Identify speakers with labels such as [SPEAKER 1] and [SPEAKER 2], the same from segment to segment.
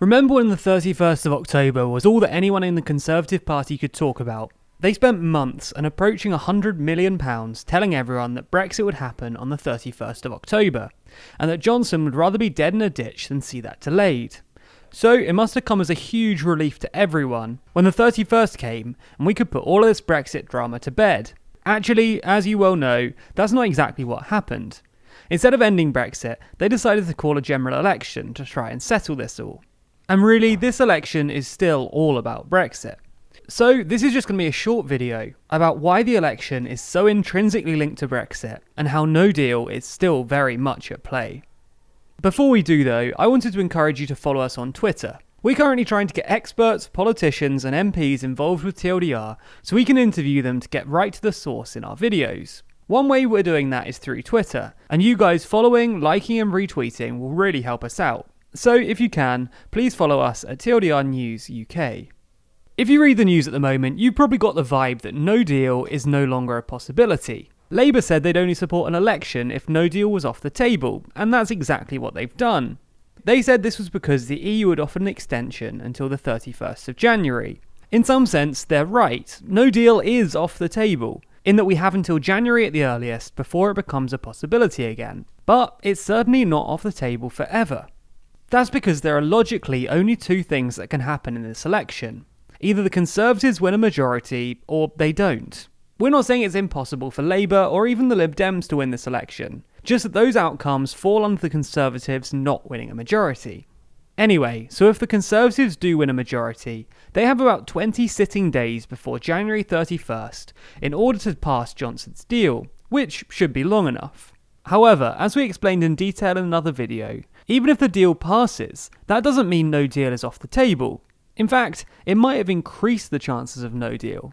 [SPEAKER 1] Remember when the 31st of October was all that anyone in the Conservative Party could talk about? They spent months and approaching £100 million telling everyone that Brexit would happen on the 31st of October, and that Johnson would rather be dead in a ditch than see that delayed. So it must have come as a huge relief to everyone when the 31st came and we could put all of this Brexit drama to bed. Actually, as you well know, that's not exactly what happened. Instead of ending Brexit, they decided to call a general election to try and settle this all. And really, this election is still all about Brexit. So this is just going to be a short video about why the election is so intrinsically linked to Brexit and how no deal is still very much at play. Before we do though, I wanted to encourage you to follow us on Twitter. We're currently trying to get experts, politicians and MPs involved with TLDR so we can interview them to get right to the source in our videos. One way we're doing that is through Twitter, and you guys following, liking and retweeting will really help us out. So if you can, please follow us at TLDR News UK. If you read the news at the moment, you've probably got the vibe that no deal is no longer a possibility. Labour said they'd only support an election if no deal was off the table, and that's exactly what they've done. They said this was because the EU had offered an extension until the 31st of January. In some sense, they're right. No deal is off the table, in that we have until January at the earliest before it becomes a possibility again. But it's certainly not off the table forever. That's because there are logically only two things that can happen in this election. Either the Conservatives win a majority, or they don't. We're not saying it's impossible for Labour or even the Lib Dems to win this election, just that those outcomes fall under the Conservatives not winning a majority. Anyway, so if the Conservatives do win a majority, they have about 20 sitting days before January 31st in order to pass Johnson's deal, which should be long enough. However, as we explained in detail in another video, even if the deal passes, that doesn't mean no deal is off the table. In fact, it might have increased the chances of no deal.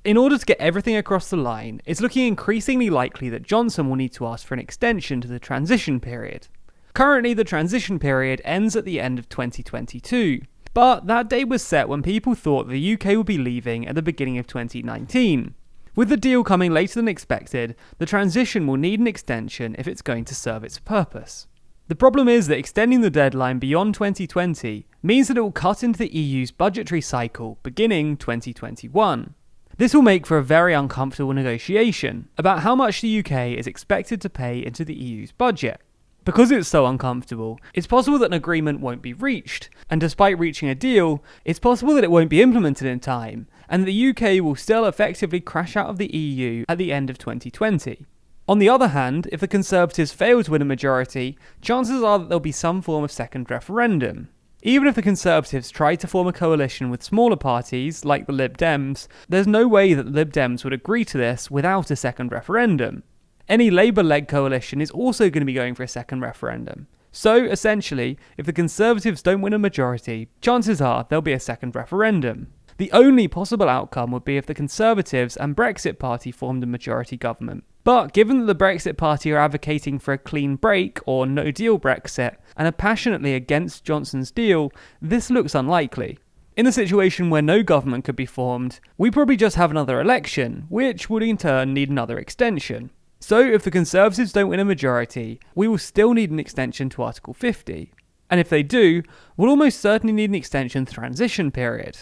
[SPEAKER 1] In order to get everything across the line, it's looking increasingly likely that Johnson will need to ask for an extension to the transition period. Currently, the transition period ends at the end of 2022, but that date was set when people thought the UK would be leaving at the beginning of 2019. With the deal coming later than expected, the transition will need an extension if it's going to serve its purpose. The problem is that extending the deadline beyond 2020 means that it will cut into the EU's budgetary cycle beginning 2021. This will make for a very uncomfortable negotiation about how much the UK is expected to pay into the EU's budget. Because it's so uncomfortable, it's possible that an agreement won't be reached, and despite reaching a deal, it's possible that it won't be implemented in time, and the UK will still effectively crash out of the EU at the end of 2020. On the other hand, if the Conservatives fail to win a majority, chances are that there'll be some form of second referendum. Even if the Conservatives try to form a coalition with smaller parties, like the Lib Dems, there's no way that the Lib Dems would agree to this without a second referendum. Any Labour-led coalition is also going to be going for a second referendum. So, essentially, if the Conservatives don't win a majority, chances are there'll be a second referendum. The only possible outcome would be if the Conservatives and Brexit Party formed a majority government. But given that the Brexit Party are advocating for a clean break or no deal Brexit and are passionately against Johnson's deal, this looks unlikely. In a situation where no government could be formed, we probably just have another election, which would in turn need another extension. So if the Conservatives don't win a majority, we will still need an extension to Article 50. And if they do, we'll almost certainly need an extension to the transition period.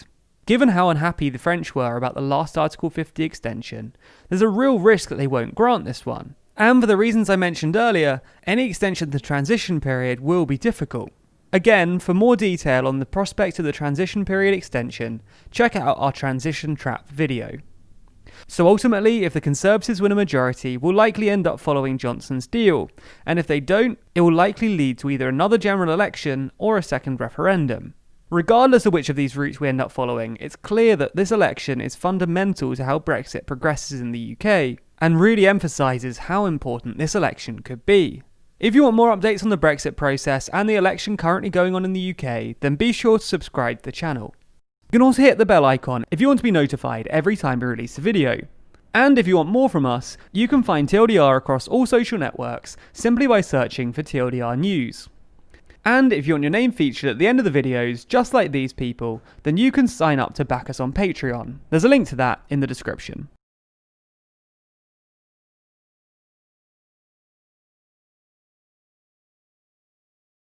[SPEAKER 1] Given how unhappy the French were about the last Article 50 extension, there's a real risk that they won't grant this one. And for the reasons I mentioned earlier, any extension to the transition period will be difficult. Again, for more detail on the prospect of the transition period extension, check out our Transition Trap video. So ultimately, if the Conservatives win a majority, we'll likely end up following Johnson's deal, and if they don't, it will likely lead to either another general election or a second referendum. Regardless of which of these routes we end up following, it's clear that this election is fundamental to how Brexit progresses in the UK, and really emphasises how important this election could be. If you want more updates on the Brexit process and the election currently going on in the UK, then be sure to subscribe to the channel. You can also hit the bell icon if you want to be notified every time we release a video. And if you want more from us, you can find TLDR across all social networks simply by searching for TLDR News. And if you want your name featured at the end of the videos, just like these people, then you can sign up to back us on Patreon. There's a link to that in the description.